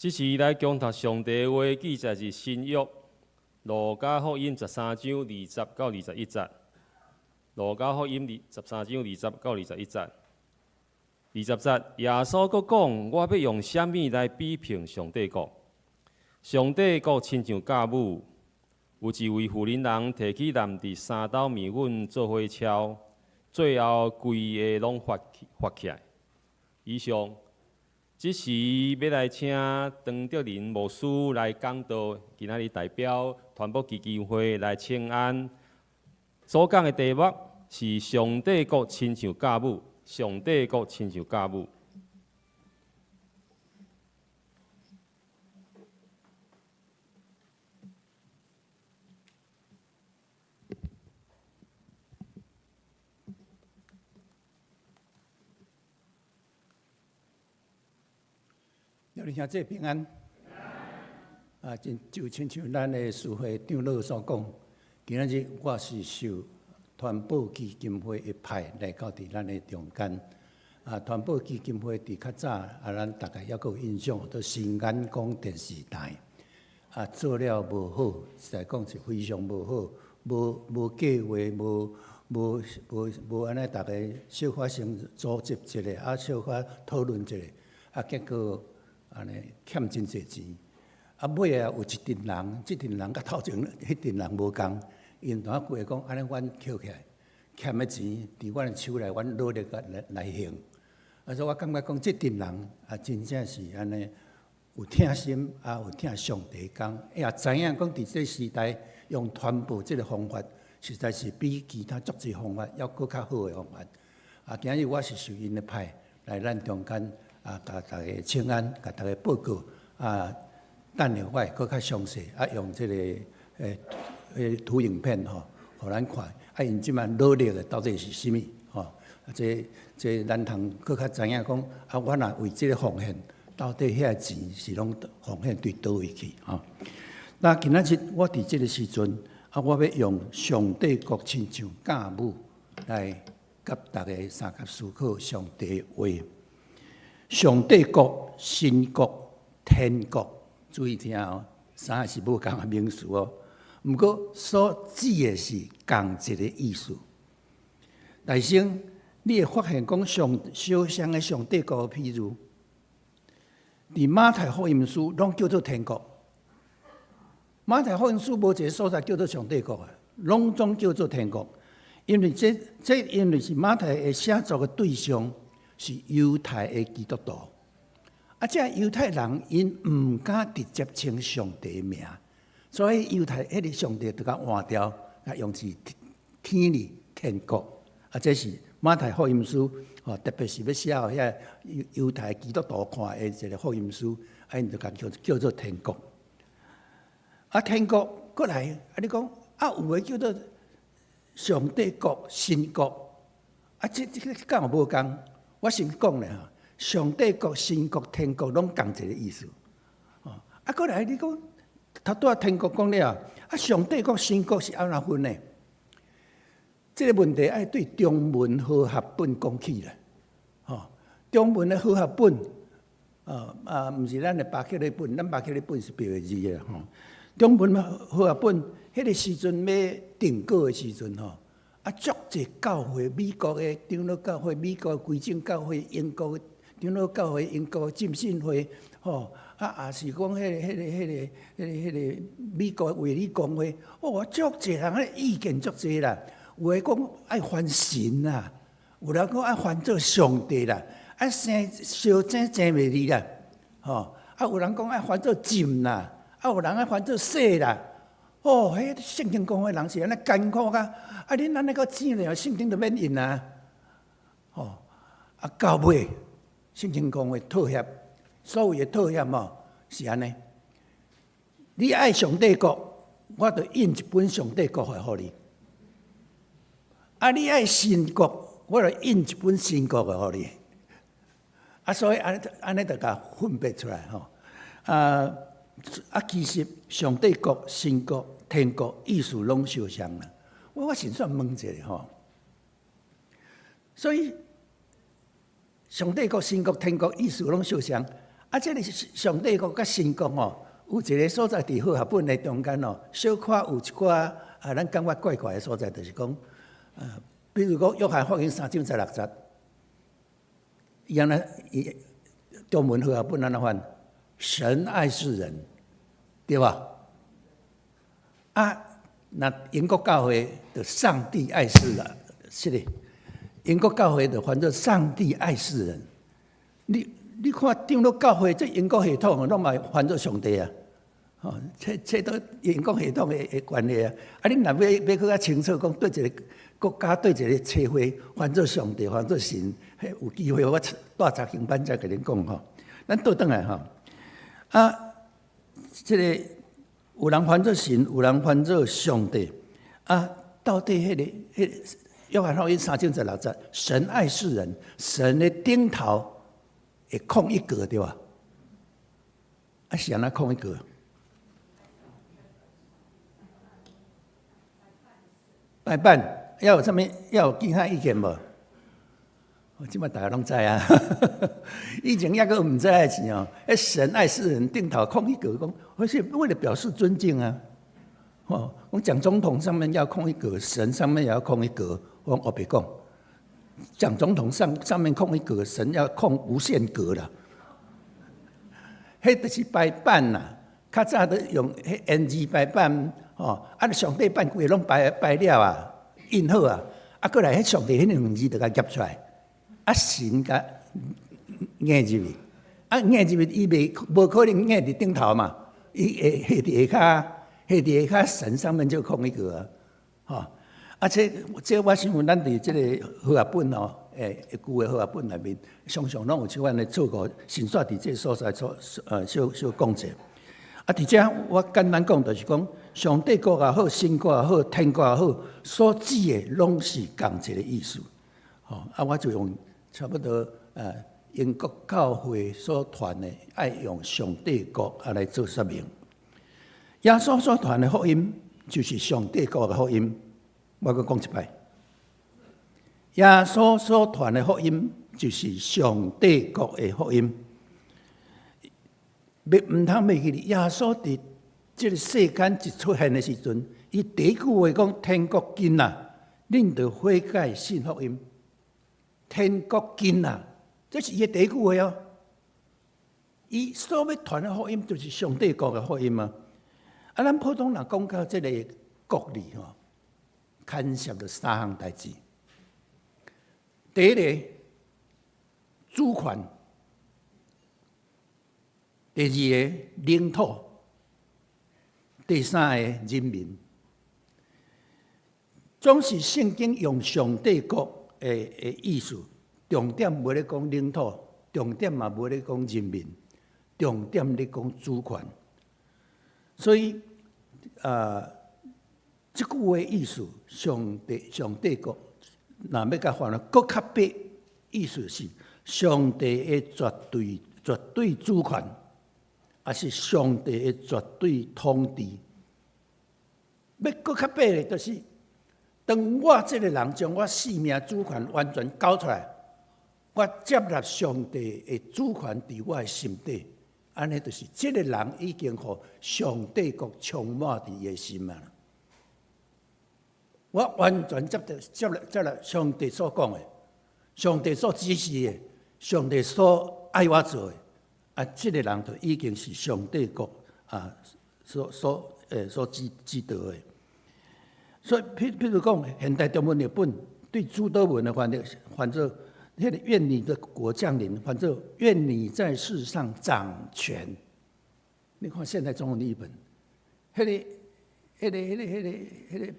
这是来强读上帝话记载是新约路加福音13章20到21节。路加福音13章20到21节。20节，耶稣阁讲：我要用什么来比评上帝国？上帝国亲像家母，有一位妇人人提起男伫3斗面粉做伙炒，最后规个拢发起来。以上，这是要来请唐德仁牧师来讲道，今仔日代表传播基金会来请安。所讲的题目是上帝国亲像家母。上帝国亲像家母。有你兄弟平安。就亲像咱的师会长老所讲，今仔日我是受传播基金会一派来到伫咱的中间。传播基金会伫较早咱大概还阁有印象，都新眼光电视台做了无好，实在讲是非常无好，无计划，无安尼，大家小可先组织一下，小可讨论一下，结果安尼欠真侪钱。尾有一群人，这群人甲头前迄群人无共，因同规讲安尼，阮捡起来，欠的钱伫阮的手内，阮努力来还。所以我感觉讲，这群人真正是安尼，有疼心有疼上帝讲，也知影讲伫这时代用传播这个方法，实在是比其他足侪方法要搁较好的方法。今日我是受因的派来咱中间甲大家请安，甲大家报告等下我会搁较详细用这个图影片互咱看。因即摆努力的到底是啥物这咱通搁较知影讲我若为这个奉献，到底遐钱是拢奉献对倒位去那今仔日我伫这个时阵我要用上帝国亲像家母来甲大家三甲思考上帝话。上帝国、神国、天国。注意听三个是无共的名词毋过所指的是共一个意思。大生，你会发现讲小像的上帝国的譬如，伫马太福音书拢叫做天国。马太福音书无一个所在叫做上帝国拢总叫做天国，因为这因为是马太的写作的对象是犹太的基督徒。这犹太人因毋敢直接称上帝的名，所以犹太迄个上帝就甲换掉，用是天理天国。这是马太福音书特别是要写互遐犹太基督徒看的一个福音书，因就甲叫做天国。天国过来，你讲有诶叫做上帝国、神国，这个敢有无共？我先讲咧上帝国、神国、天国拢共一个意思。过来你讲，头拄天国讲了上帝国、神国是安怎分呢？这个问题要对中文和合本讲起啦。中文的和合本，毋是咱的巴克利本，咱巴克利本是别个字的中文和合本，迄个时阵要定稿的时阵足侪教会，美国的长老教会、美国的归正教会、英国的长老教会、英国浸信会，也是讲迄个美国卫理公会，足侪人迄意見足侪啦。有诶讲爱还神啦，有人讲爱还做上帝啦，爱生烧井生袂离啦，有人讲爱还做浸啦，有人爱还做洗啦。迄圣经讲诶人是安尼艰苦甲，恁安尼个钱了，圣经就免印啦。到尾。圣经讲的妥协，所谓的妥协是安尼。你爱上帝国，我就印一本上帝国的互你；你爱神国，我就印一本神国的互你。所以安尼就甲分别出来其实上帝国、神国、天国意思拢相像啦。我先算问一下所以。上帝国、神国、天国意思拢相像，这个上帝国甲神国吼，有一个所在伫好学本的中间哦，小可有一寡咱感觉怪怪的所在，就是讲，比如讲约翰福音3章16节，伊安尼中文好学本安怎翻？神爱世人，对吧？那英国教会的上帝爱世人，是的，英国教会的翻作上帝爱世人。你看长老教会这英国系统，拢嘛翻作上帝啊，这都英国系统的关系啊。你若要更较清楚讲，对一个国家对一个社会翻作上帝，翻作神，有机会我带查经班再甲恁讲吼。咱倒转来吼，这个有人翻作神，有人翻作上帝到底迄个约翰福音3章16节，神爱世人，神的顶头会空一格对吧？是安怎空一格？拜拜，要有其他意见无？我即摆大家拢知啊，以前抑个毋知的是哦，神爱世人顶头空一格，讲而且为了表示尊敬啊，讲蒋总统上面要空一格，神上面也要空一格，我别讲，蒋总统上面空一格，神要空无限格啦。迄就是排版啦，较早都用迄言字排版上帝版规个拢排了啊，印好啊，过来迄上帝迄两字就甲夹出来。神甲硬入去，硬入去，伊无可能硬伫顶头嘛，伊会下伫下骹神上面就空一个这我想咱伫这个好学本旧的好学本内面，常常拢有即款的做过，神煞伫这所在小讲者。伫遮我简单讲，就是讲上帝国也好，神国也好，天国也好，所指的拢是共一个意思。我就用差不多英国教会所传的，爱用上帝国来做说明。耶稣所传的福音就是上帝国的福音。我再讲一摆，耶稣所传的福音就是上帝国的福音。毋通袂记哩，耶稣伫这个世间一出现的时阵，伊第一句话讲：天国近啊，恁着悔改信福音。天国近啊，这是伊的第一句话哦。伊所要传的福音就是上帝国的福音嘛。咱普通人讲到这个国理牵涉了3项代志。第一个主权，第二个领土，第三个人民。总是圣经用上帝国的意思，重点无咧讲领土，重点嘛无咧讲人民，重点咧讲主权。所以这句话意思，上帝国，若要甲翻了，更较白，意思是上帝的绝对主权，也是上帝的绝对统治。要更较白的，就是当我这个人将我性命主权完全交出来，我接纳上帝的主权伫我的心底，安尼就是这个人已经互上帝国充满伫伊的心啊！我完全接纳上帝所讲的，上帝所指示的，上帝所爱我做的，这个人就已经是上帝国所指导的。所以，譬如讲，现代中文译本对主祷文的翻作那个愿你的国降临，翻作愿你在世上掌权。你看现代中文译本，那个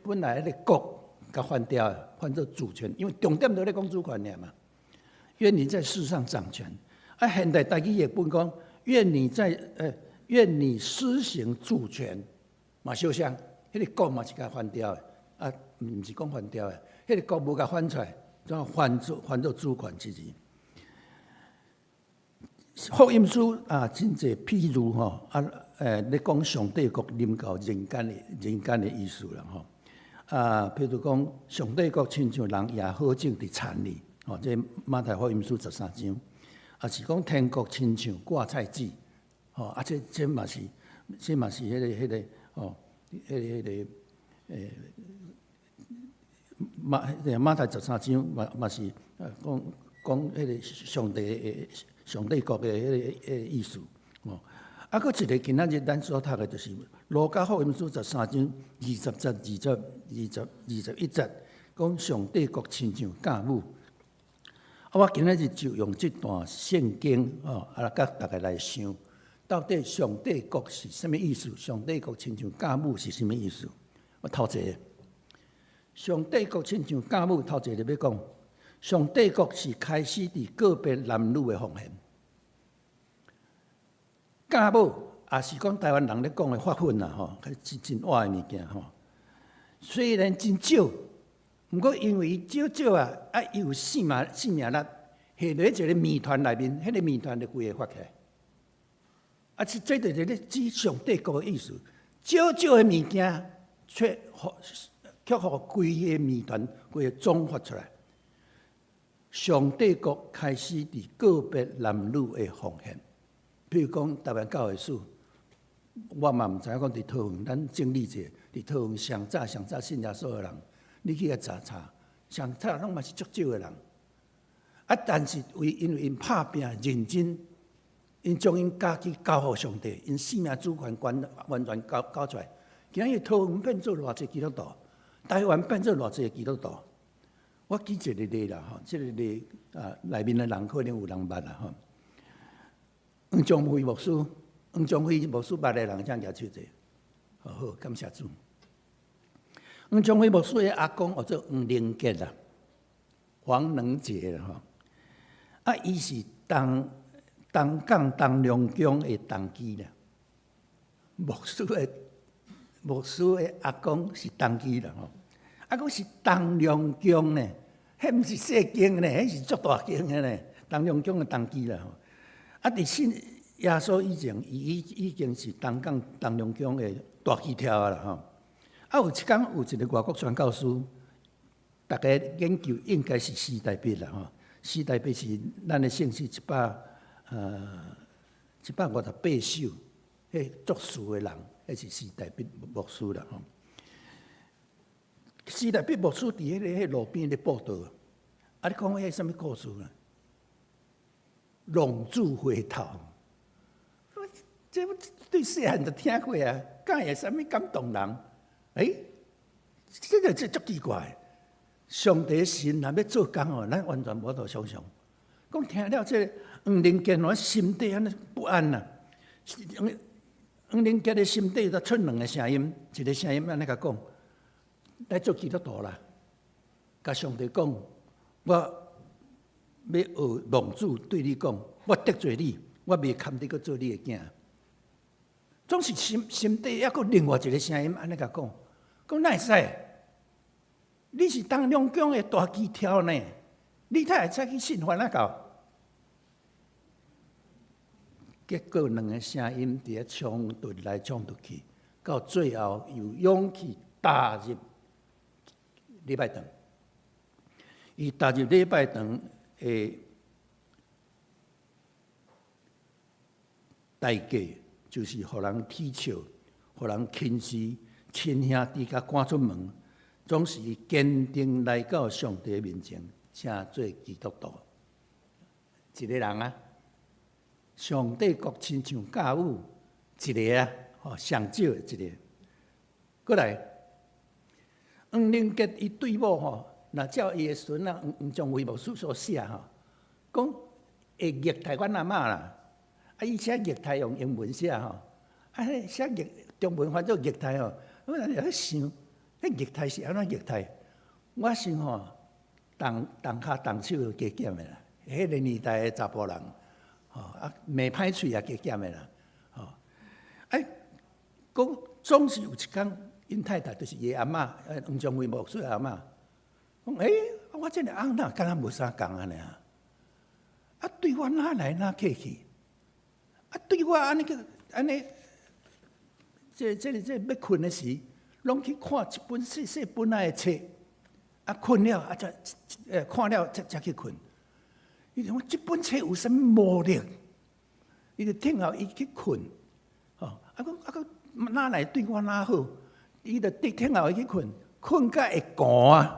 本来那个国甲翻掉，翻作主权，因为重点都在讲主权嘛。愿你在世上掌权。现代台语译本讲，愿你施行主权，嘛相像，那个国嘛是甲翻掉的。毋是讲翻掉的，迄个国无甲翻出来，怎翻作主权之字。福音书真侪譬如咧讲上帝国临到人间的意思啦譬如讲上帝国亲像人也好种伫田里，这马太福音书13章。也是讲天国亲像挂菜子，吼啊这嘛是迄个吼迄个马太13章嘛是讲迄个上帝国的迄个意思，哦。啊，佫一个今仔日咱所读的就是《路加福音书》13章21节，讲上帝国亲像家母。啊，我今仔日就用这段圣经甲大家来想，到底上帝国是什么意思？上帝国亲像家母是什么意思？我头一个，上帝国亲像家母，头一个就要讲，上帝国是开始伫个别男女的奉献。家母也是讲台湾人咧讲的发粉啦，吼，真活的物件吼。虽然真少，毋过因为伊少啊，伊有生命力，下落一个谜团内面，迄个谜团就规个发起来。啊，这就是咧指上帝国的意思。少的物件，却互规个谜团规个总发出来。上帝国开始伫个别男女的奉献。譬如讲，台湾教会史，我嘛毋知影讲伫桃园，咱整理者伫桃园上早信耶稣的人，你去遐查，上早拢嘛是足少的人。啊，但是因为因拍拼认真，因将因家己交互上帝，因生命主权完全交出来。今日桃园变做偌济基督徒，台湾变做偌济基督徒。我举一个例啦，吼，这个例内面的人可能有人捌啦，吼。黄宗辉牧师捌的人，请举手者。好，感谢主。黄宗辉牧师的阿公叫做黄能杰啦，黄能杰啦，吼。啊，伊是东港东龙宫的东基啦。牧师的阿公是东基啦，吼。啊，佫是东龙宫呢，迄毋是小经呢，迄是足大经的呢。东龙宫的东基啦，吼。啊！伫信耶稣以前，伊已经是东港东龙宫的大旗跳啊啦吼。啊，有一天有一个外国宣教师，大家研究应该是史代必啦吼。史代必是咱的姓氏158首，迄作词的人，迄是史代必牧师啦吼。史代必牧师伫迄路边咧报道，啊，你讲迄什么故事呢？浪子回头，这对细汉就听过啊，敢会啥物感动人？这个足奇怪。上帝神若要做工哦，咱完全无法想象。讲听了这黄能杰，我心底安尼不安呐。黄能杰的心底就出两个声音，一个声音安尼甲讲，来做基督徒啦，甲上帝讲，我。要学浪子对你讲，我得罪你，我未堪你去做你的囝。总是心底还佫另外一个声音安尼甲讲哪会使？你是东龙宫的大旗跳呢，你才会使去信烦啊到？结果两个声音伫咧冲突来冲突去，到最后有勇气踏入礼拜堂。伊踏入礼拜堂。代价就是互人踢笑，互人轻视，亲兄弟甲赶出门，总是坚定来到上帝面前，请做基督徒。一个人啊，上帝国亲像家母，一个啊，上少一个。过来，黄能杰伊对某吼。那照伊的孙啊，黄宗辉牧师所写吼，讲会虐待阮阿嬷啦。啊，伊写虐待用英文写吼，啊，写中文翻做虐待吼。我在咧想，迄虐待是安怎虐待？我想吼，动骹动手加减的啦。迄个年代的查甫人，吼啊，骂歹喙也加减的啦，吼。讲总是有一天，因太太就是伊阿嬷，黄宗辉牧师阿嬷。讲我这个翁哪敢若无啥共安尼啊？啊，对我哪来哪客气？啊，对我安尼这要困的时，拢去看一本细本仔的册，啊，困了啊，看了才去困。伊就讲这本册有啥物魔力？伊就听后伊去困，讲哪来对我哪好？伊就听后伊去困，困甲会寒啊！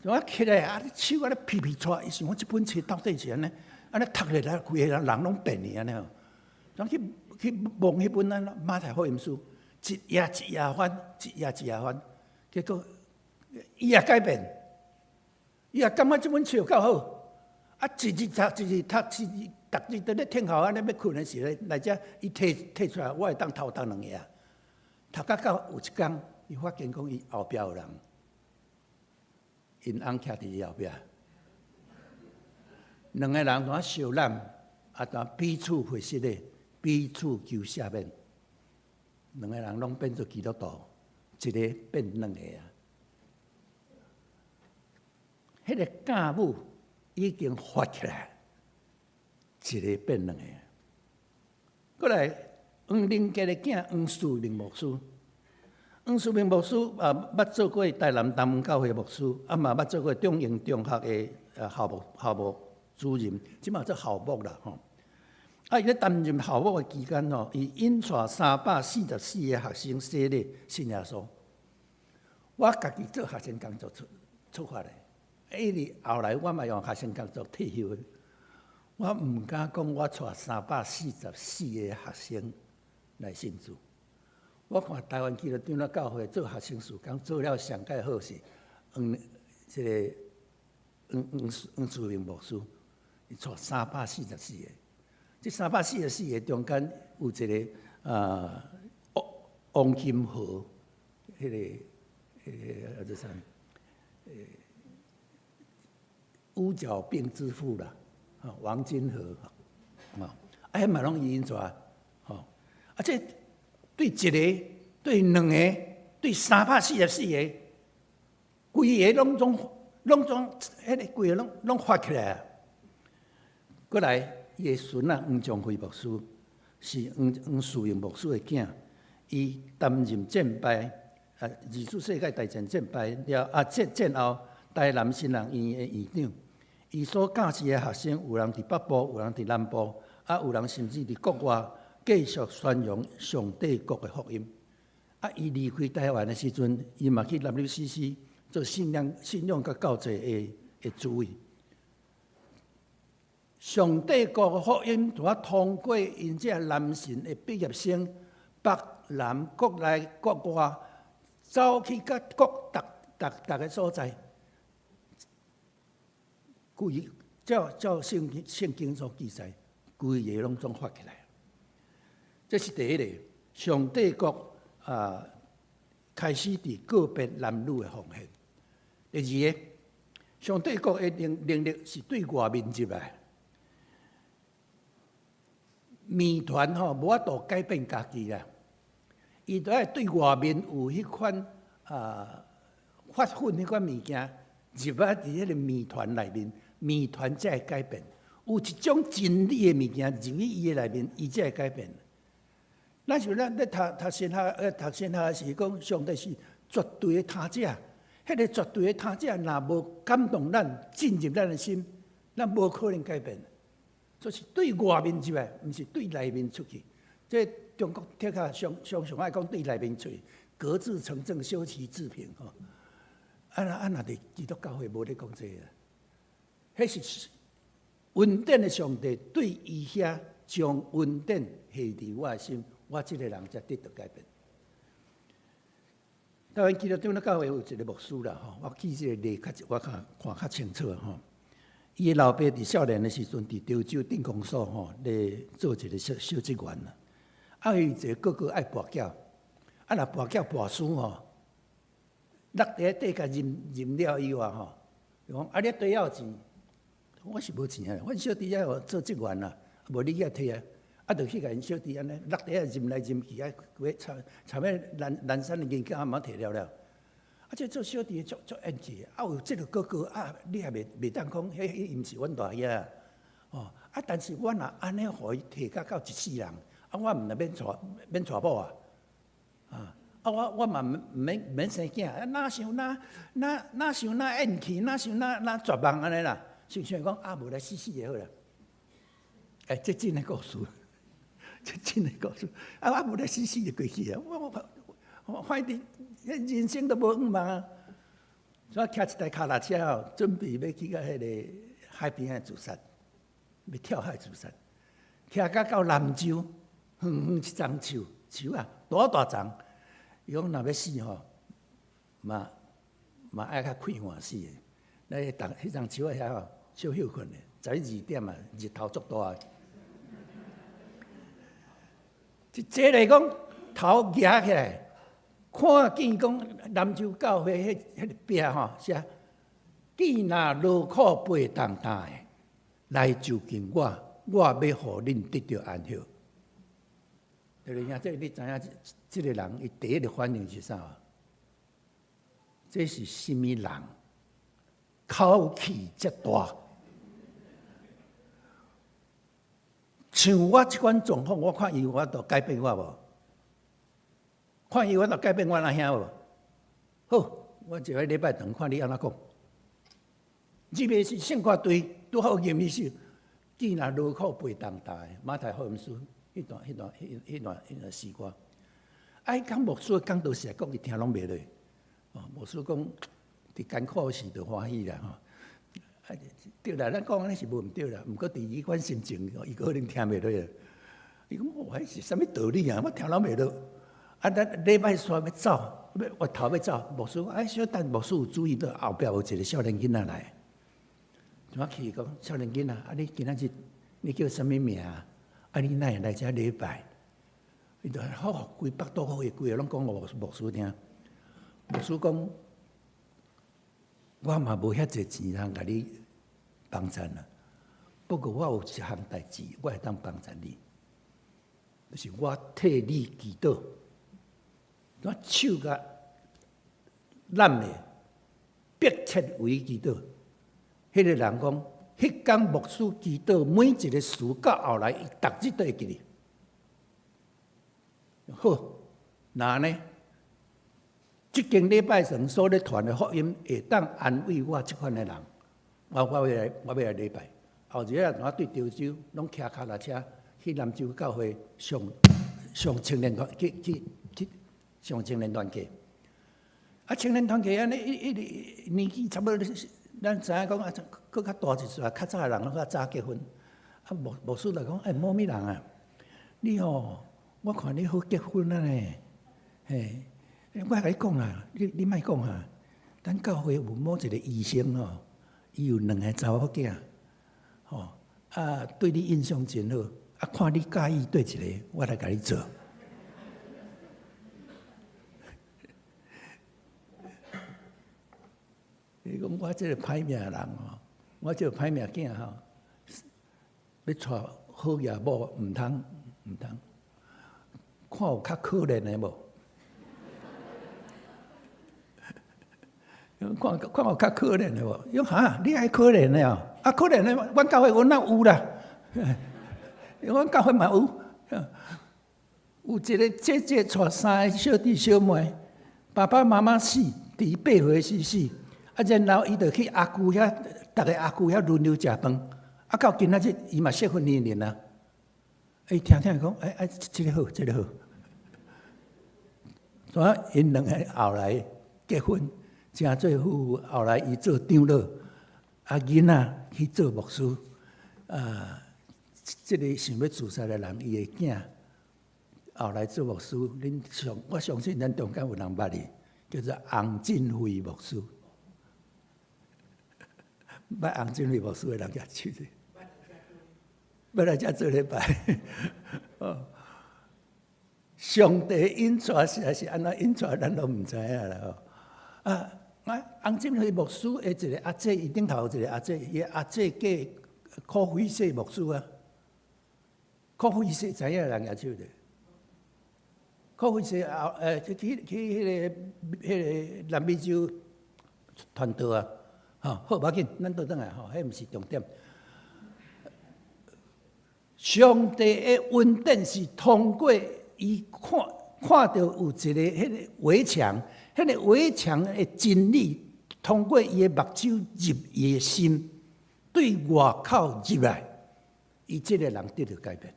我起来手咧皮皮喘，伊想讲这本册到底是安尼读起来，规个人拢变去安尼哦。咱去望迄本马太福音书，一页一页翻，一页一页翻，结果伊也改变，伊也感觉这本册够好，一日读，逐日都咧听候安尼要困的时咧，来遮伊摕出来，我会当偷读2页，读到有一天，伊发现讲伊后壁有人。因翁徛伫伊后壁，2个人同相揽，同彼此会识咧，彼此求赦免。2个人拢变做基督徒，一个变2个啊！迄个家母已经发起来，一个变2个。过来，黄灵家的囝黄树明牧师。黄树明牧师捌做过台南东门教会牧师，嘛捌做过中英中学的校牧主任，即嘛做校牧啦吼。伊咧担任校牧的期间吼，伊引带344个学生洗礼信耶稣。我家己做学生工作出发的，一直后来我嘛用学生工作退休的。我毋敢讲我带344个学生来信主。我看台湾基督长教会做学生事工做了上界好是，黄树明牧师，伊带344个，这344个中间有一个王金河，迄个叫啥？乌角病之父啦，王金河，迄嘛拢伊因带，这。对1个、对2个、对344个，规个拢迄个规个拢发起来啊！过来，伊个孙黄仲辉牧师是黄树英牧师的囝，伊担任战败二次世界大战战败了战后台南新人医院的院长。伊所教示的学生，有人伫北部，有人伫南部，有人甚至伫国外。继续宣扬上帝国的福音。伊离开台湾的时阵，伊嘛去 WCC 做信仰甲教济的主委。上帝国的福音，就通过因这男神的毕业生，北南国内国外，走去甲各个所在，照圣经所记载，规个拢总发起来。这是第一个，上帝国开始伫个别男女的奉献。第二个，上帝国的能力是对外面入来。谜团无法度改变家己啦，伊都要对外面有迄款发奋迄款物件入啊伫迄个谜团内面，谜团才会改变。有一种真理的物件入去伊的内面，伊才会改变。咱像咱咧读神学是讲上帝是绝对的他者，迄个绝对的他者若无感动咱进入咱的心，咱无可能改变。所以是对外面入来，毋是对内面出去。这中国贴较常爱讲对内面出去，各自成正，修齐治平吼。若伫基督教会无咧讲这个，迄是恩典的上帝对伊遐将恩典下伫我的心。我这个人才得到改变。台湾基督长教会有一个牧师啦，我记这个例我看较清楚吼。伊的老爸伫少年的时阵，伫潮州电工所咧做一个小职员啦。伊一个哥哥爱跋筊，若跋筊跋输落地底甲认了以外讲你底要钱，我是无钱啊，阮小弟仔做职员啦，无你遐摕啊。就去甲因小弟安尼落地认来认去，参要南山的人家嘛摕了。这做小弟足恩气，有这个哥哥你也袂当讲，迄伊毋是阮大爷但是我若安尼互伊摕到一世人，我毋能免娶某啊，我嘛毋免生囝，哪想那恩气，哪想那绝望安尼啦。想讲啊，无来死死就好啦。这真诶故事，这真诶故事。啊，无来死死就过去啊！我反正人生都无远望啊。所以骑一台脚踏车哦，准备要去到迄个海边自杀，要跳海自杀。骑到南州，远远一丛树啊，大丛。伊讲若要死吼，嘛爱较快活死诶。那迄丛树仔遐吼，小休困诶，12点啊，日头足大诶。这来讲头举起来。看见讲南州教会迄个壁吼写，见那劳苦背重担的来就近我要互恁得到安息。就是讲，你知影，这个人伊第一个反应是啥？这是什么人？口气遮大，像我这款状况，我看伊我都改变我无？看伊，我就改变我阿兄无？好，我一个礼拜堂看你安怎讲。入面是圣歌队拄好吟一首，见那劳苦背重担的马太福音书迄段诗歌。啊，讲牧师讲到时讲伊听拢袂落。牧师讲，伫艰苦时就欢喜啦吼。对啦，咱讲安尼是无毋对啦，毋过伫伊款心情，伊可能听袂落。伊讲我迄是啥物道理啊？我听拢袂落。啊！咱礼拜三要走，我头要走，牧师讲：小等牧师有注意到后壁有一个少年囡仔来。我去讲少年囡仔，你今仔日你叫啥物名啊？你哪会来遮礼拜？伊就好，规北岛好，规个拢讲牧师听。牧师讲：我嘛无遐济钱通甲你帮衬啊。不过我有一项代志，我会当帮衬你，就是我替你祈祷。我手甲烂咧，迫切为祈祷。迄个人讲，迄天牧师祈祷每一个事到后来，伊逐日都会记哩。好，那呢？即间礼拜上所咧传的福音，会当安慰我即款的人。我要来礼拜。后日啊，我对潮州拢骑脚踏车去南州教会上青年团去。上青年团契，青年团契安尼，年纪差不多，咱知影讲啊，佫较大一撮，较早的人拢较早结婚。牧师来讲，某物人啊，你吼，我看你好结婚啊呢，嘿，我甲你讲啊，你莫讲啊，咱教会有某一个医生吼，伊有2个查某囝，吼，对你印象真好，看你介意对一个，我来甲你做。伊讲我这个歹命人吼，我这个歹命囝吼，要娶好爷某毋通，看有较可怜的无？看有较可怜的无？伊讲哈，你还可怜的哦？可怜的，阮教会阮哪有啦？阮教会嘛有一个姐姐娶3个小弟小妹，爸爸妈妈死，伫8岁时死。然后伊就去阿舅遐，逐个阿舅遐轮流食饭。到今仔日，伊嘛适婚年龄啊。听讲，这个好，这个好。所以因2个后来结婚，成做夫妇。后来伊做长老，囡仔去做牧师。这个想要自杀的人，伊的囝后来做牧师。我相信咱中间有人捌伊，叫做洪振辉牧师。捌洪振辉牧师的人举手者，要来遮做礼拜。上帝引出是安怎引出，咱都毋知影啦。洪振辉牧师的一个阿姐，伊顶头有一个阿姐，伊阿姐叫柯辉世牧师啊。柯辉世知影人举手者。柯辉世去迄个南美洲传道啊。好，无要紧，咱倒转来吼，迄毋是重点。上帝的恩典是通过伊看到有一个迄个围墙，迄个围墙的真理通过伊的目睭入伊的心，对外口入来，伊这个人得到改变。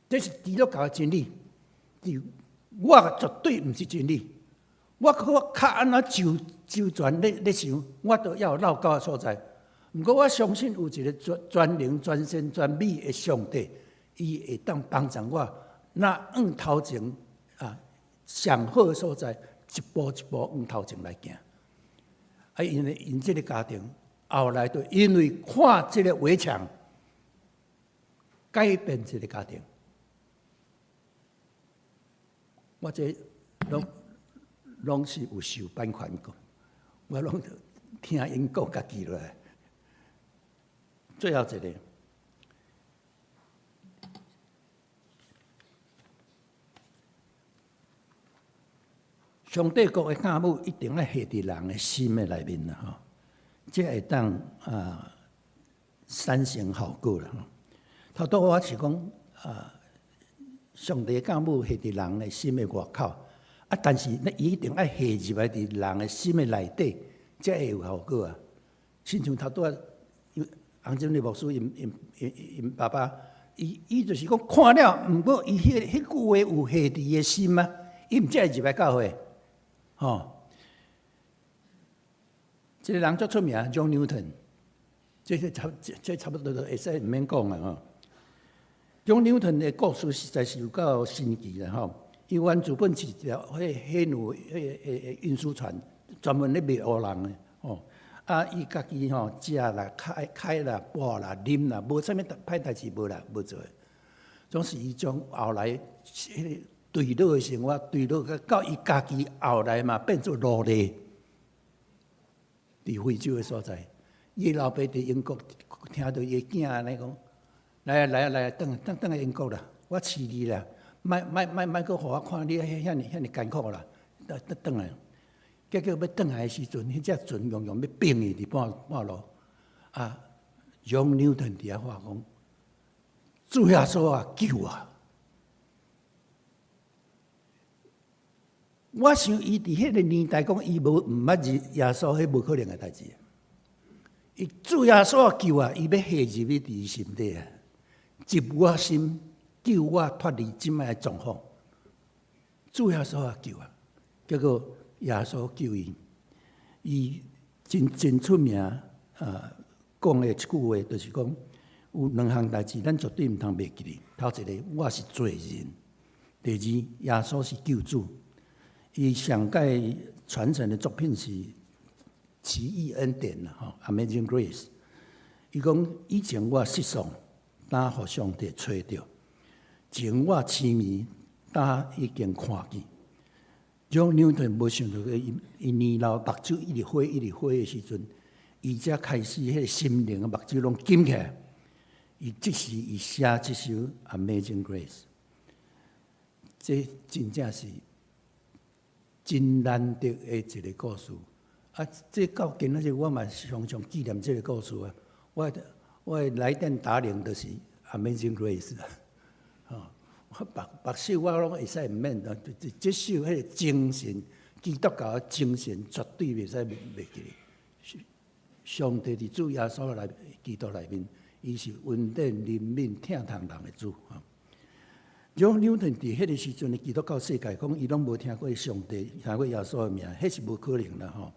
这是基督教的真理，我绝对毋是真理。我较安怎周全咧想，我都要有闹交的所在。毋过我相信有一个全能、全善、全美的上帝，伊会当帮助我，那往头前上好的所在，一步一步往头前来行。因这个家庭后来就因为看这个围墙，改变这个家庭。我这拢是有受版权过，我拢听因讲家己落来。最后一个，上帝国的教母一定要下伫人的心的内面啦，吼，这会当产生效果啦。头拄我是讲上帝的教母下伫人的心的外口，但是伊一定要下入来伫人的心的内底，才会有效果啊。亲像头拄洪真理牧师因爸爸，伊就是讲看了，毋过伊迄句话有下伫伊的心啊，伊毋才会入来教会，吼。这个人足出名 ，John Newton， 这差不多就会使毋免讲啦，吼。John Newton 的故事实在是有够神奇啦，吼。伊原资本是一条迄路运输船，专门咧卖乌人的，吼。伊家己吼食啦、开啦、播啦、啉啦，无啥物歹代志无啦，无做。总是伊将后来迄个对落的生活，对落到伊家己后来嘛变做奴隶，伫非洲的所在。伊老爸伫英国听到伊囝安尼讲，来，等来英国啦，我饲你啦，莫搁互我看你遐尼艰苦啦，等来。结果要转来的时阵，迄只船用要并伊伫半路John Newton 伫遐话讲：主耶稣啊，救我！我想伊伫迄个年代讲，伊毋捌耶稣，迄无可能的代志。伊主耶稣啊，救我！伊要下入去伫心底啊，入我心，救我脱离即摆的状况。主耶稣啊，救我！结果耶稣救伊，伊真出名讲的一句话，就是讲有两项代志，咱绝对毋通袂记哩。头一个，我是罪人；第二，耶稣是救主。伊上届传承的作品是《奇异恩典》啦，吼，《Amazing Grace》。伊讲以前我失丧，但互上帝找着；前我痴迷，但已经看见。John Newton 无想到伊年老目睭一直花的时阵，伊才开始迄个心灵的目睭拢紧起来。伊即时伊写即首《Amazing Grace》，这真正是真难得的一个故事。这到今仔日我嘛常常纪念这个故事啊。我的来电打铃就是《Amazing Grace》啊。目睭我拢会使毋免的，这首迄个精神，基督教的精神绝对袂使袂记。上帝伫主耶稣内基督内面，伊是恩典、怜悯、疼痛人的主。John Newton 伫迄个时阵的基督教世界，讲伊拢无听过上帝、听过耶稣的名，迄是无可能啦吼。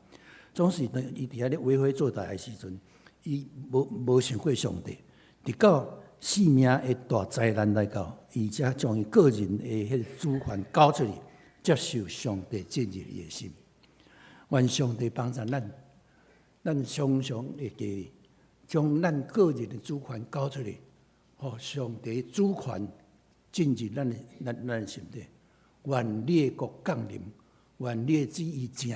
总是伊伫遐咧为非作歹的时阵，伊无想过上帝，直到生命的大灾难来到，伊才将伊个人的迄个主权交出去，接受上帝进入伊的心。愿上帝帮助咱常常会记，将咱个人的主权交出去，互上帝主权进入咱的心底。愿你的国降临，愿你的旨意成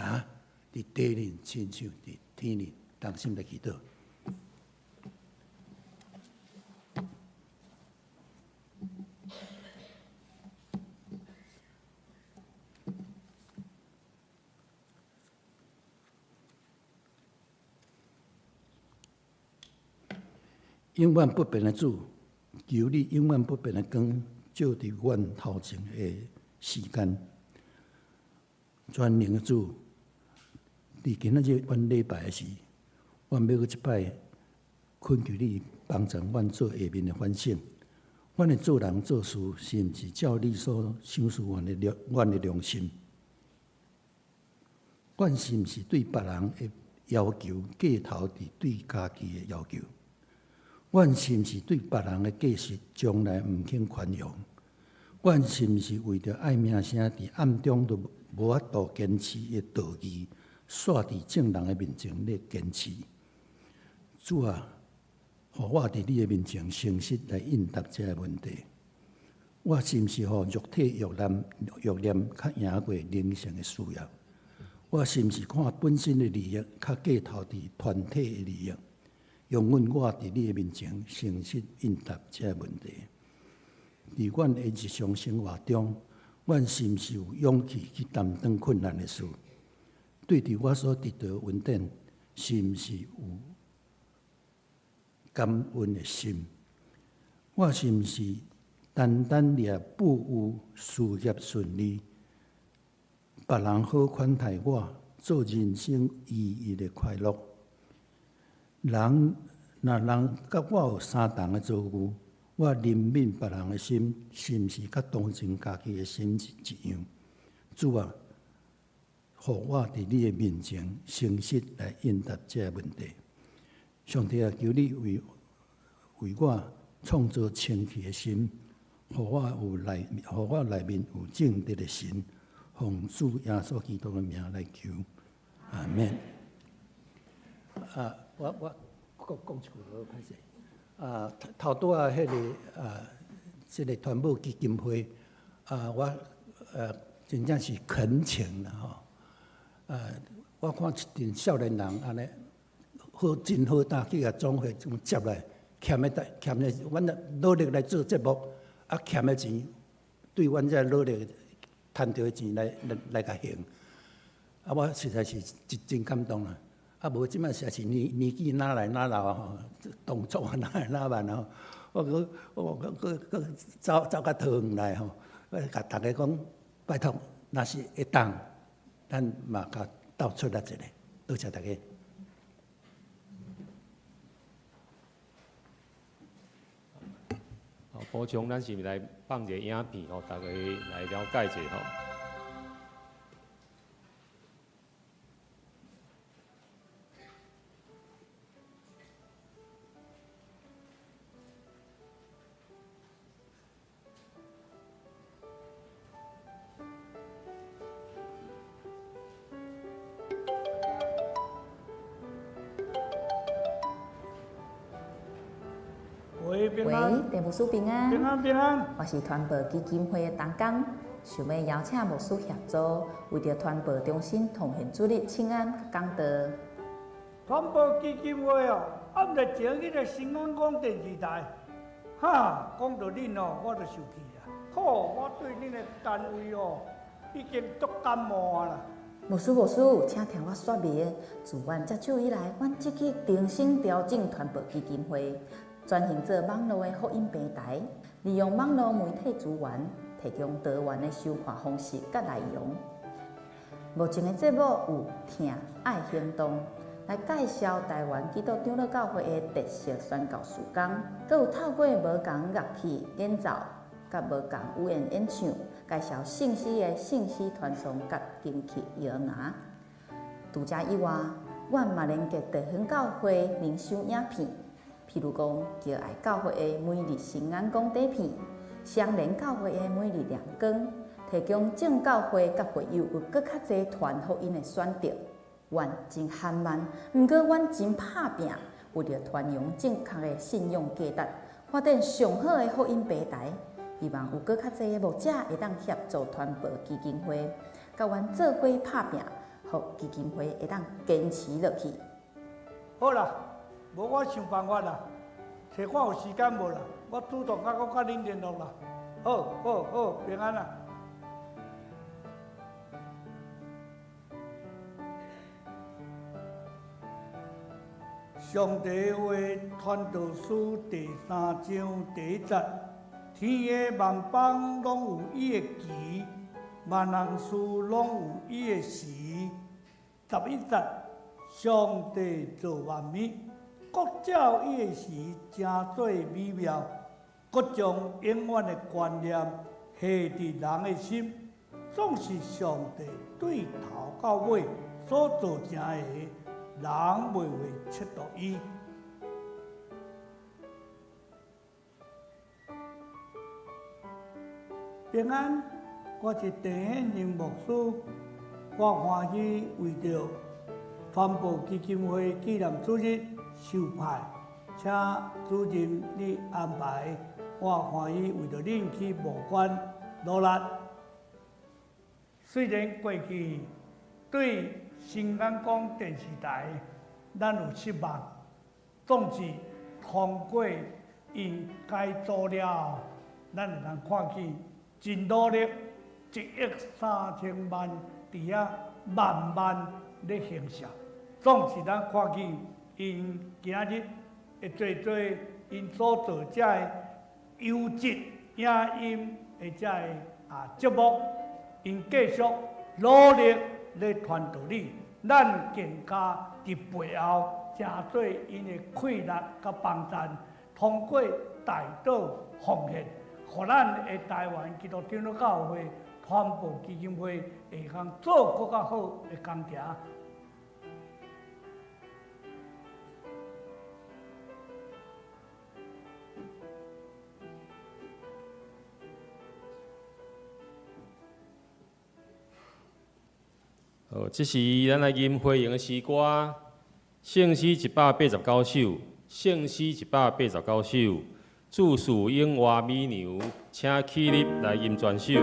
伫地里，亲像伫天里。同心来祈祷。永远不变的主，求你永远不变的光，照伫阮头前的时间。全能的主，伫今仔日阮礼拜的时，阮要去一摆恳求你帮助阮做下面的反省。阮的做人做事，是毋是照你所想事阮的良心？阮是毋是对别人的要求过头伫对家己的要求？阮是毋是对别人的价值从来毋肯宽容？阮是毋是为着爱名声，伫暗中都无法度坚持的道义，煞伫众人的面前咧坚持？主啊，互我伫你的面前诚实来应答这个问题。我是毋是互肉体欲念较赢过灵性的需要？我是毋是看本身的利益较过头伫团体的利益？容阮我伫你的面前诚实应答这个问题。伫阮的日常生活中，阮是毋是有勇气去担当困难的事？对伫我所得到的恩典，是毋是有感恩的心？我是毋是单单掠富有、事业顺利，别人好款待我，做人生意义的快乐？人甲我有相同的遭遇，我怜悯别人的心，是毋是甲同情家己的心是一样？主啊，互我伫你的面前诚实来应答这个问题。上帝啊，求你为我创造清气的心，互我内面有正直的心，奉主耶稣基督的名来求，阿免。我讲一句好歹势。头拄啊，迄个即个团保基金会我真正是恳请啦吼。我看一群少年人安尼真好胆去甲总会接来，欠的，阮努力来做节目，欠的钱对阮这努力赚到的钱来甲还。我实在是真感动啦。无即摆实在是年纪哪来哪老吼，动作哪来哪慢吼。我走到桃园来吼，甲大家讲拜托，若是会当，咱嘛甲斗出力一下，多谢大家。补充，咱是来放一个影片吼，大家来了解一下吼。喂，地牧师平安。平安平安。我是团保基金会的董工，想要邀请牧师协助，为着团保中心奉献主日请安讲道。团保基金会哦，暗日前迄个新安广电视台，讲到恁哦，我就生气啦。我对恁的单位哦，已经足感冒啊啦。牧师，请听我说明。自阮接手以来，阮积极重新调整团保基金会。转型做网络的福音平台，利用网络媒体资源，提供多元的收看方式甲内容。目前的节目有听爱行动，来介绍台湾基督长老教会的特色宣教事工，佮有透过无同乐器演奏，甲无同舞演演唱，介绍信息的信息传送甲经器摇拿。除此以外，阮嘛连结地方教会灵修影片。譬如讲，叫爱教会的每日新安讲底片，相连教会的每日亮光，提供正教会甲会友有搁较侪传福音的选择。阮真缓慢，毋过阮真拍拼，为着传扬正确的信仰价值，发展上好的福音平台。希望有搁较侪的牧者会当协助团保基金会，甲阮做伙拍拼，互基金会会当坚持落去。好啦。无我想办法啦，找看有时间无啦，我主动甲恁联络啦。好，平安啦。上帝话传道书第3章第1节：天下万邦拢有伊的期，万人事拢有伊的时。11节：上帝造万物。国照伊的时，真做美妙。国将永远的观念下伫人的心，总是上帝对头到尾所做成的，人袂会测度伊。平安，我是陈显仁牧师，我欢喜为着传播基金会纪念主日受派，请主任你安排。我欢喜为着恁去募款努力。虽然过去对新眼光电视台咱有失望，总是通过因改造了，咱会通看见真努力1亿3000万伫遐慢慢咧行善，总是咱看见因今日会做因所做遮个优质影音的遮个节目，因继续努力咧传道理，咱更加伫背后真做因的快乐甲帮赞，通过大道奉献，互咱的台湾基督长老教会传播基金会会通做更较好的工程。这是咱来吟会用的诗歌，圣诗189首，圣诗189首，注释英华美牛，请起立来吟全首。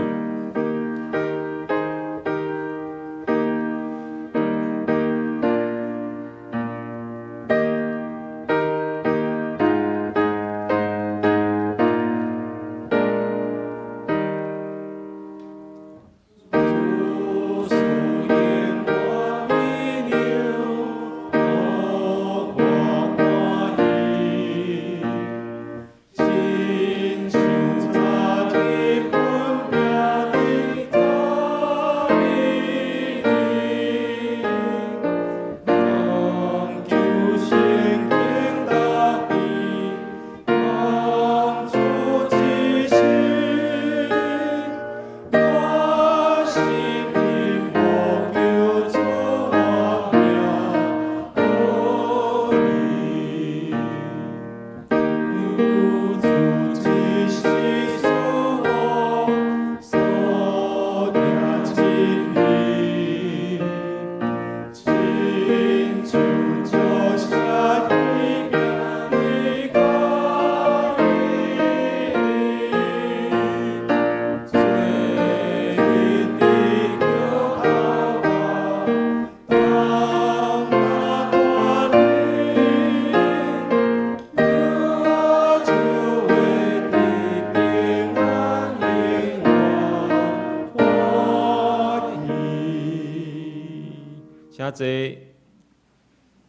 请坐，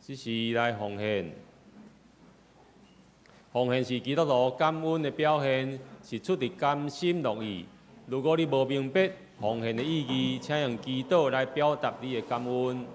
这是来奉献。奉献是基督徒感恩的表现，是出于甘心乐意。如果你无明白奉献的意义，请用祈祷来表达你的感恩。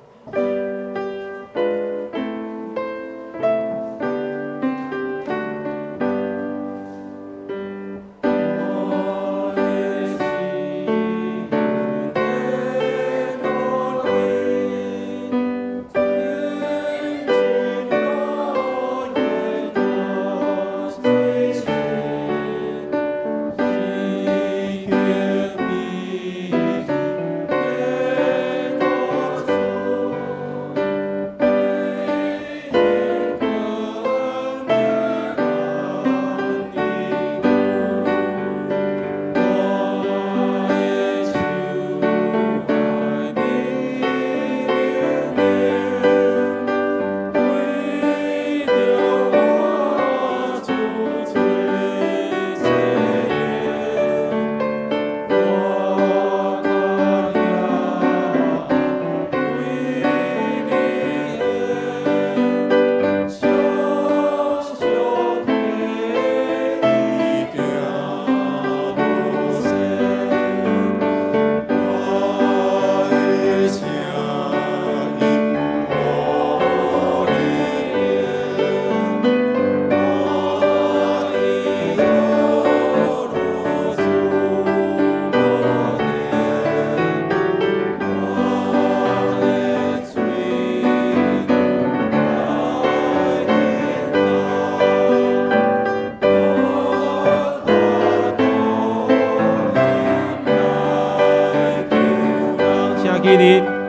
日。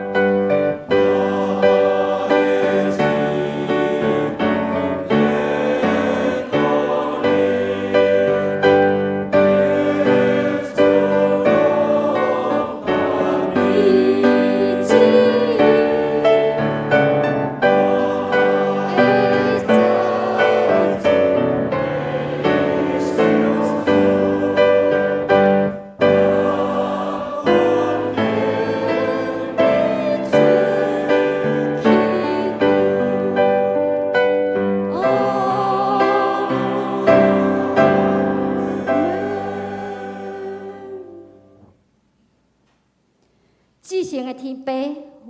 至圣的天父，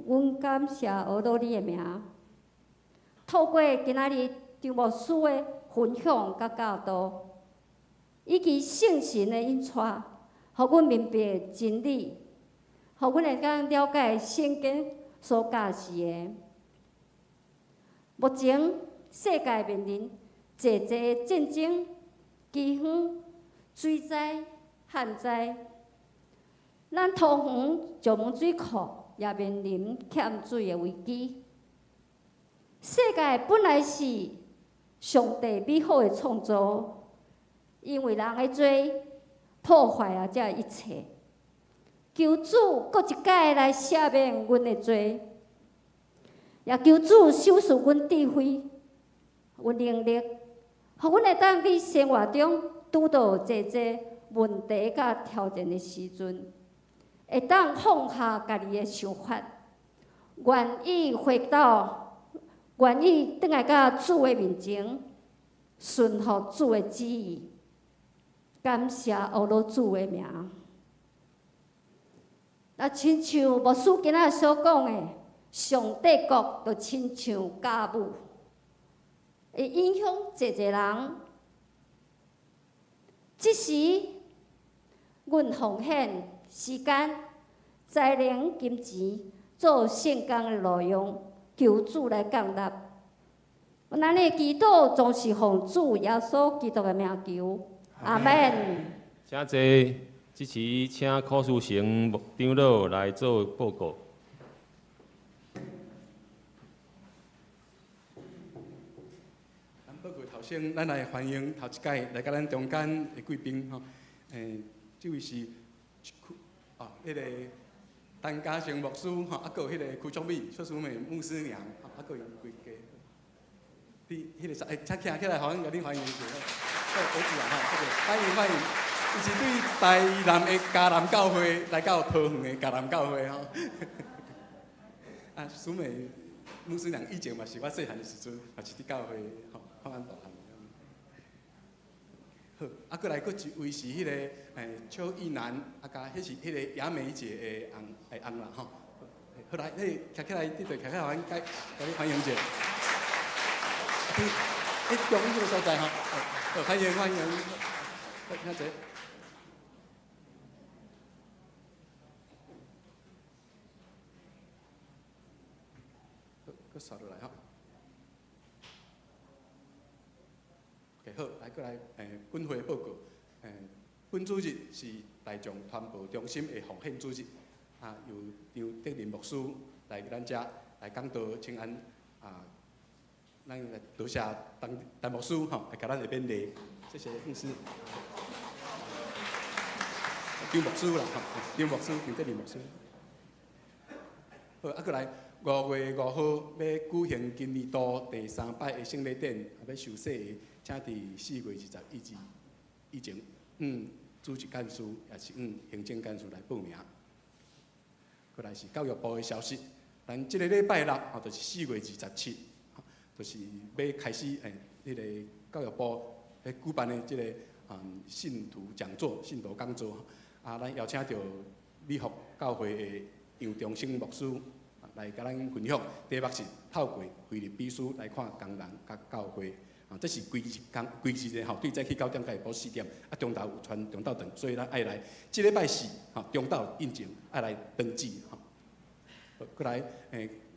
阮感谢学到你的名，透过今仔日张牧师的分享甲教导，以及圣神的引带，互阮明白真理，互阮会当了解圣经所教示的。目前世界面临济济战争、饥荒、水灾、旱灾。咱桃园石门水库也面临欠水的危机。世界本来是上帝美好的创造，因为人的罪破坏了这一切。求主搁一届来赦免阮的罪，也求主修饰阮智慧、阮能力，互阮会当伫生活中拄到济济问题甲挑战的时阵。会当放下家己的想法，愿意回到，愿意倒来到主的面前，顺服主的旨意，感谢学罗主的名。那亲像牧师今仔所讲的，上帝国就亲像家母，会影响济济人。即时，阮奉献时间、才能、金钱做圣工的路用，求主来降纳。咱的祈祷总是奉主耶稣基督的名求，阿免。请坐，即时请考试生长老来做报告。报告头先，咱来欢迎头一届来到咱中间的贵宾吼，这位是迄个陈嘉诚牧师吼，啊，佮有迄个邱淑美、邱淑美牧师娘，啊，佮有规家。伫迄个请起来，互阮甲恁欢迎一下。好，好住啊吼，欢迎欢迎。伊是对台南的嘉南教会来到桃园的嘉南教会吼。啊，淑美牧师娘以前嘛是我细汉的时阵，也是伫教会吼看咱大汉。好，啊，过来佫一位是迄个邱意南，啊，甲迄是迄个雅美姐的翁啦吼。好来，迄徛起来，伫对徛起来，阮甲你欢迎者。中午迄个所在吼，好，欢迎欢迎，请坐。佫扫落来吼。OK， 好，来过来，本会报告。本主日是大众传播中心的奉献主日，啊，由张德林牧师来咱遮来讲道请安，啊，咱来多谢陈牧师吼，来甲咱来勉励，谢谢牧师。张牧师啦，张牧师，张德林牧师。好，啊，过来。5月5号要举行今年度第3摆的圣礼典，要受洗的，请伫4月21日以前，主席干事也是行政干事来报名。过来是教育部的消息，咱即个礼拜六就是4月27，就是要开始迄个教育部迄举办的即个信徒讲座、信徒讲座，啊，咱邀请到礼福教会的杨忠生牧师。来甲咱分享，第一幕是透过菲律比书来看工人甲教会，这是规日的吼，对早起9点开始播4点，啊中昼有传中昼堂，所以咱爱来，即礼拜4中昼应征爱来登记吼。过来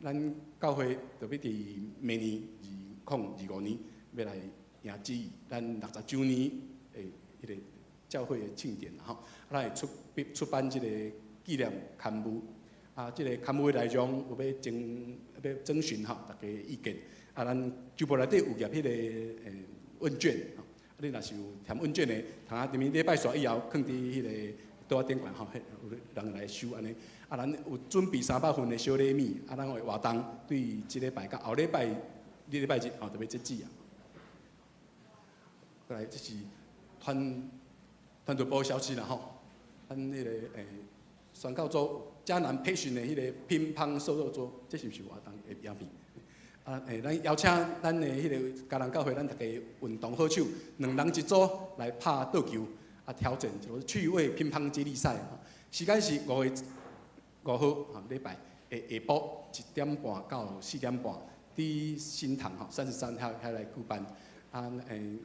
咱教会特别伫明年2025年要来迎接咱60周年的迄个教会的庆典吼，咱会出版即个纪念刊物。即个刊物内容有要征询大家意见。咱周报内底有入迄个问卷，你若是有填问卷的，通下踮礼拜煞以后，放伫迄个桌仔顶管有人来收安尼。咱有准备300份的小礼物，咱会活动对即礼拜甲后礼拜、礼拜日就要截止啊。过来，这是团队部消息啦咱迄个宣告组嘉南培训的迄个乒乓瘦肉桌，这是不是活动的影片？咱邀请咱的迄个嘉南教会，咱大家运动好手，2人一组来拍倒球，挑战就是趣味乒乓接力赛。时间是5月5号，礼拜下晡1点半到4点半，伫新塘33遐来举办。若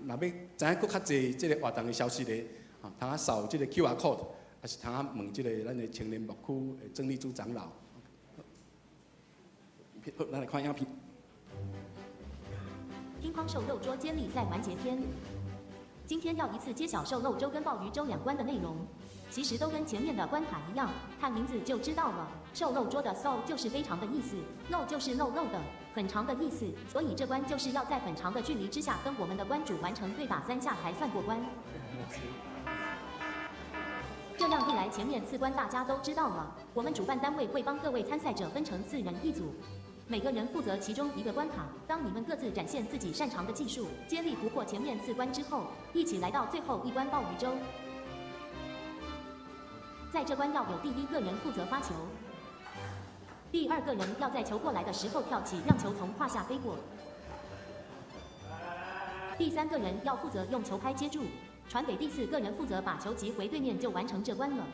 要知影搁较侪即个活动的消息咧，通扫即个 QR code， 还是通问即个咱的青年牧区的郑丽珠长老。好，咱来看影片。乒乓瘦肉桌接力赛完结篇，今天要一次揭晓瘦肉粥跟鲍鱼粥2关的内容。其实都跟前面的关卡一样，看名字就知道了。瘦肉桌的 “so” 就是非常的意思，肉就是肉肉的，很长的意思，所以这关就是要在很长的距离之下跟我们的关主完成对打3下才算过关。这样一来，前面4关大家都知道了。我们主办单位会帮各位参赛者分成4人一组，每个人负责其中一个关卡。当你们各自展现自己擅长的技术，接力突破前面4关之后，一起来到最后一关鲍鱼粥。在这关要有第1个人负责发球，第2个人要在球过来的时候跳起，让球从胯下飞过，第3个人要负责用球拍接住，传给第4个人负责把球击回对面，就完成这关了。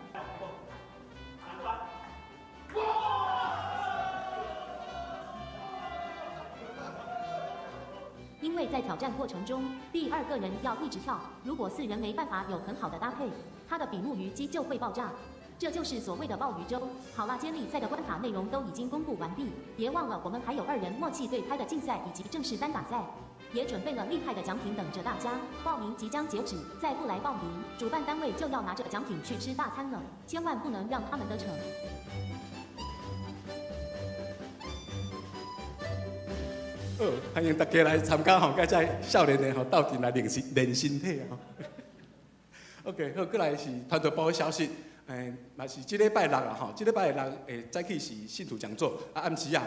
因为在挑战过程中，第2个人要一直跳，如果4人没办法有很好的搭配，他的比目鱼机就会爆炸，这就是所谓的鲍鱼粥。好啦，接力赛的关卡内容都已经公布完毕，别忘了我们还有2人默契对拍的竞赛以及正式单打赛，也准备了厉害的奖品等着大家。报名即将截止，再不来报名，主办单位就要拿着奖品去吃大餐了，千万不能让他们得逞。好，欢迎大家来参加甲这少年的斗阵来练身体OK， 好，过来是团队部的消息。嘛是这礼拜六啦这礼拜六早起是信徒讲座，暗时是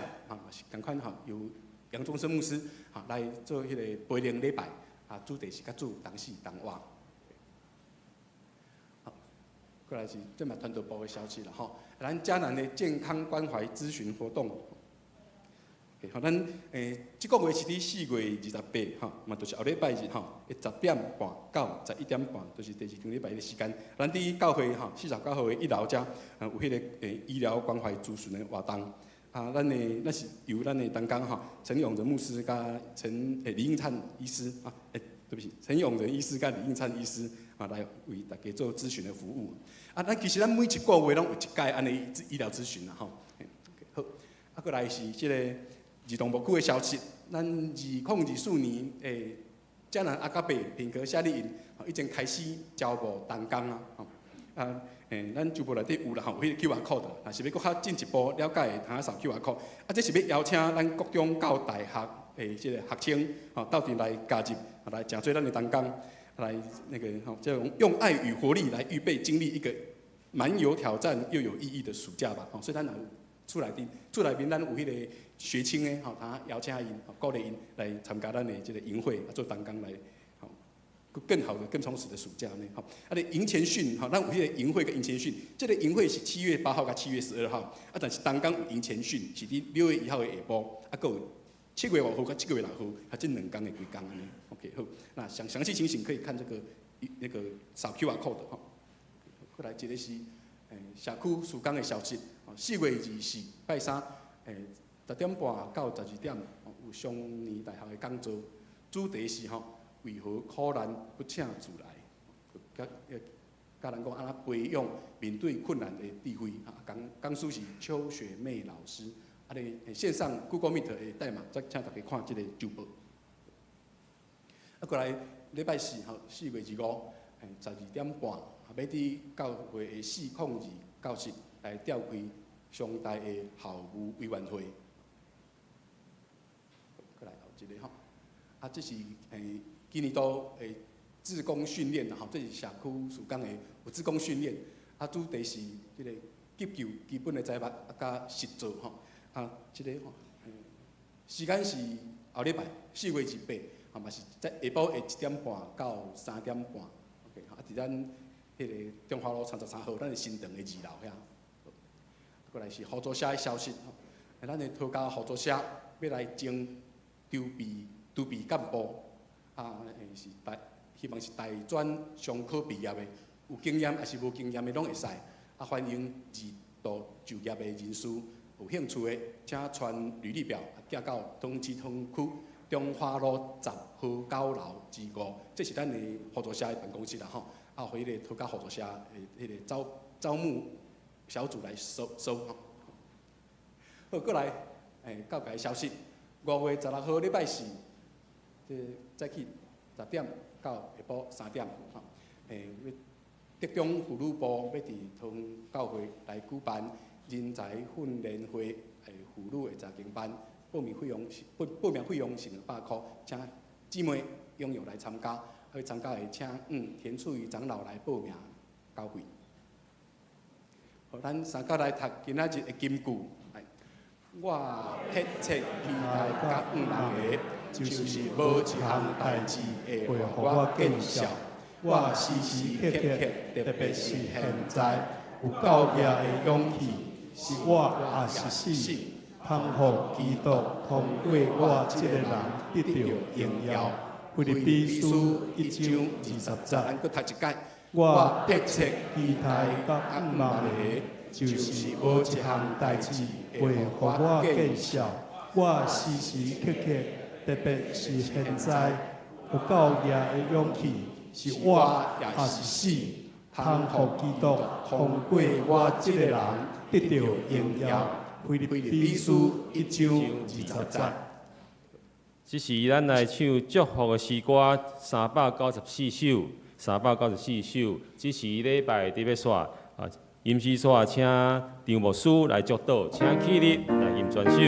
同款由杨宗生牧师来做迄个培灵礼拜，主题是甲主同时同活。过来是这嘛团队部的消息啦咱嘉南的健康关怀咨询活动。咱这个月是伫4月28嘛，就是后礼拜日10点半到11点半，就是第2天礼拜的时间。咱伫教会49号的1楼遮有迄个医疗关怀咨询的活动。咱是由咱的同工陈永仁牧师甲李应灿医师对不起，陈永仁医师甲李应灿医师来为大家做咨询的服务。咱其实咱每一个月拢有一届安尼医疗咨询啦好，过来是这个儿童牧区的消息，咱2024年嘉南阿卡贝品格夏令营已经开始招募童工咱周报内底有啦有迄个 QR code， 若是要搁较进一步了解的，通扫 QR code。这是要邀请咱国中到大学即个学生到底来加入，来诚侪咱的童工，来那个这种用爱与活力来预备经历一个蛮有挑战又有意义的暑假吧。所以咱厝内面咱有迄个学青的他邀请因鼓励因来参加咱的这个营会，做童工来更好的、更充实的暑假呢。营前训咱有迄个营会跟营前训，这个营会是7月8号跟7月12号，但是童工有营前训是伫6月1号的下晡，还有7月5号跟7月6号，这2天的规工安尼。OK 好，那详细情形可以看这个那个扫 QR code 过来，这个是社区曙光的消息。4月24拜3，10点半到12点有双年大学的讲座，主题是为何苦难不请自来？教人讲安怎培养面对困难的智慧。讲师是邱雪妹老师，线上 Google Meet 的代码，再请大家看这个周报。过来礼拜44月25，12点半，要伫教会的402教室来召开上大的校务委员会。过来后一个吼，这是今年度的志工训练啦吼，这是社区事工的有志工训练，主题是这个急救基本的财物甲实做吼，这个吼，时间是后礼拜4月28，嘛是在下晡的1点半到3点半 ，OK， 伫咱迄个中华路33号，咱的新塘的2楼遐。过来是合作社的消息，咱的桃家合作社要来征筹备干部，是希望是大专商科毕业的，有经验还是无经验的拢会使，欢迎2度就业的人士，有兴趣的请传履历表寄到通知通区中华路10号9楼25，这是咱的合作社的办公室啦吼，互迄个桃家合作社的迄个招募小组来收吼。好，过来告解消息，5月16号礼拜四，早起10点到下晡3点，德中妇女部要伫同教会来举办人才训练会，妇女的查经班，报名费用是200块，请姊妹踊跃来参加。去参加的请田厝宇长老来报名交费。好，咱三甲来读今仔日的金句。我迫切期待甲人个，就是无一项代志会互我见笑。我时时刻刻，特别是现在，有够业的勇气，是我也是死，盼望基督通过我这个人得到荣耀。腓立比书1章20节，咱搁读一解。我迫切期待甲人个。就是无一项代志会互我见笑，我时时刻刻，特别是现在，有够业的勇气，是我也是死，通互基督通过我这个人得到荣耀。腓立比书1章20节。这是咱来唱祝福的诗歌394首，394首。这是礼拜伫要煞吟诗煞，请张牧师来祝祷，请起立来吟全首。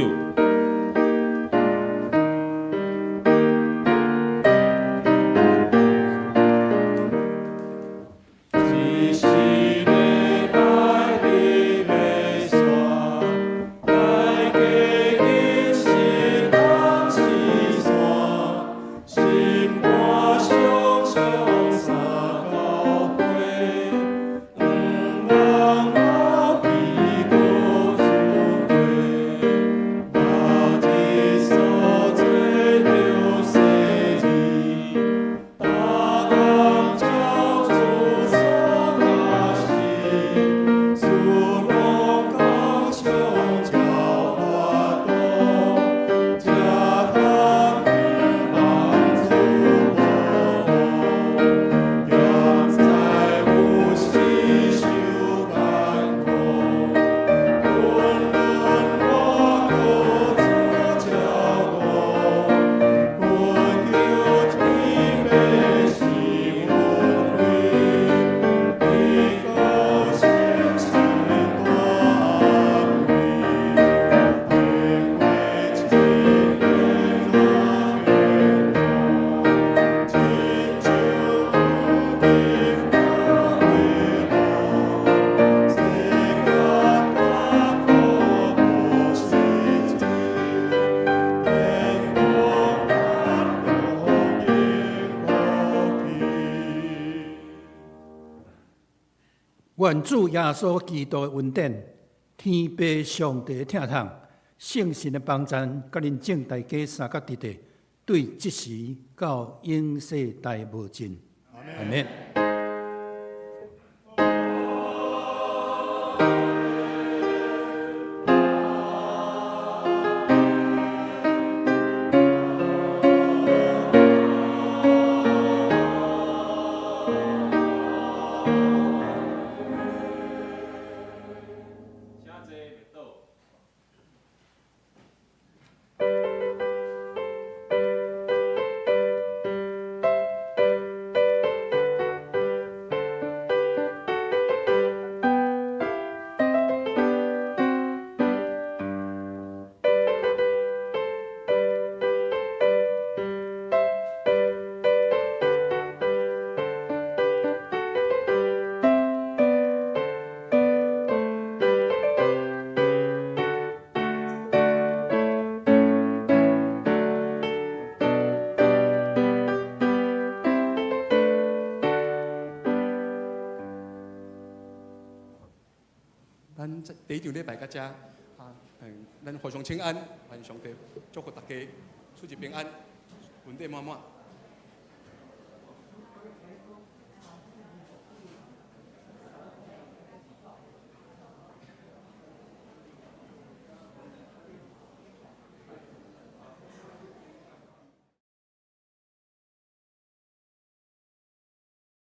愿主耶稣基督的恩典、天父上帝的疼痛、圣神的帮助，甲恁众大家三角地地，对即时到永世代无尽。阿门。咱第一场礼拜到遮啊，咱互相请安，愿上帝祝福大家出入平安，稳定满满。